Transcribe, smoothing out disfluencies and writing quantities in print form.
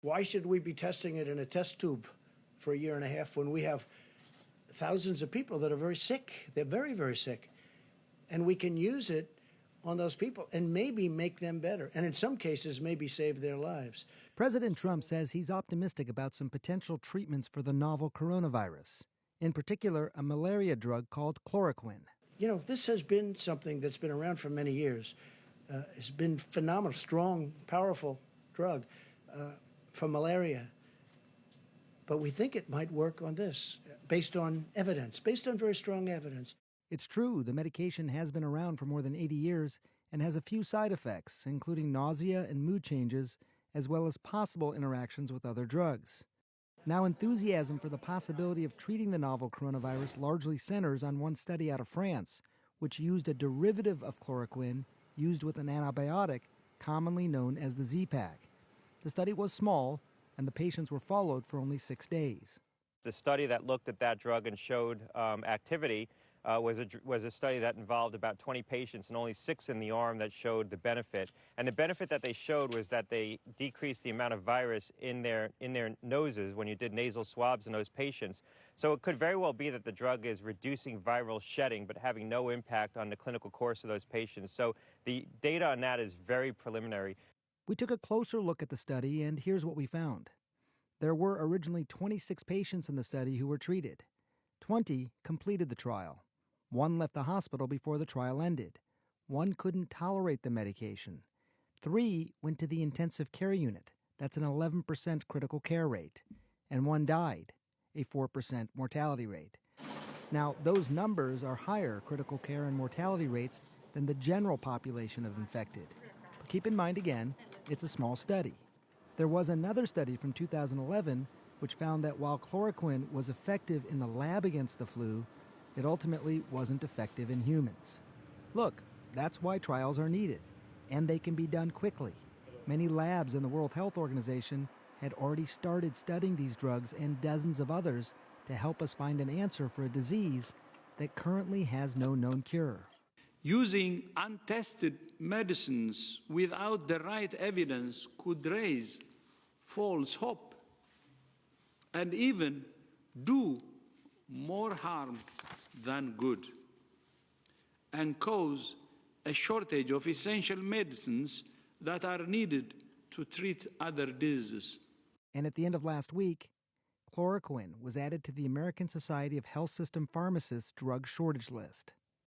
Why should we be testing it in a test tube for a year and a half when we have thousands of people that are very sick? They're very, very sick. And we can use it on those people and maybe make them better. And in some cases, maybe save their lives. President Trump says he's optimistic about some potential treatments for the novel coronavirus. In particular, a malaria drug called chloroquine. You know, this has been something that's been around for many years. It's been phenomenal, strong, powerful drug for malaria. But we think it might work on this, based on evidence, based on very strong evidence. It's true, the medication has been around for more than 80 years and has a few side effects, including nausea and mood changes, as well as possible interactions with other drugs. Now, enthusiasm for the possibility of treating the novel coronavirus largely centers on one study out of France, which used a derivative of chloroquine used with an antibiotic commonly known as the Z-Pak. The study was small, and the patients were followed for only 6 days. The study that looked at that drug and showed activity was a study that involved about 20 patients and only 6 in the arm that showed the benefit. And the benefit that they showed was that they decreased the amount of virus in their noses when you did nasal swabs in those patients. So it could very well be that the drug is reducing viral shedding but having no impact on the clinical course of those patients. So the data on that is very preliminary. We took a closer look at the study, and here's what we found. There were originally 26 patients in the study who were treated. 20 completed the trial. 1 left the hospital before the trial ended. 1 couldn't tolerate the medication. 3 went to the intensive care unit. That's an 11% critical care rate. And 1 died, a 4% mortality rate. Now, those numbers are higher critical care and mortality rates than the general population of infected. But keep in mind, again, it's a small study. There was another study from 2011 which found that while chloroquine was effective in the lab against the flu, it ultimately wasn't effective in humans. Look, that's why trials are needed, and they can be done quickly. Many labs in the World Health Organization had already started studying these drugs and dozens of others to help us find an answer for a disease that currently has no known cure. Using untested medicines without the right evidence could raise false hope and even do more harm than good and cause a shortage of essential medicines that are needed to treat other diseases. And at the end of last week, chloroquine was added to the American Society of Health System Pharmacists drug shortage list.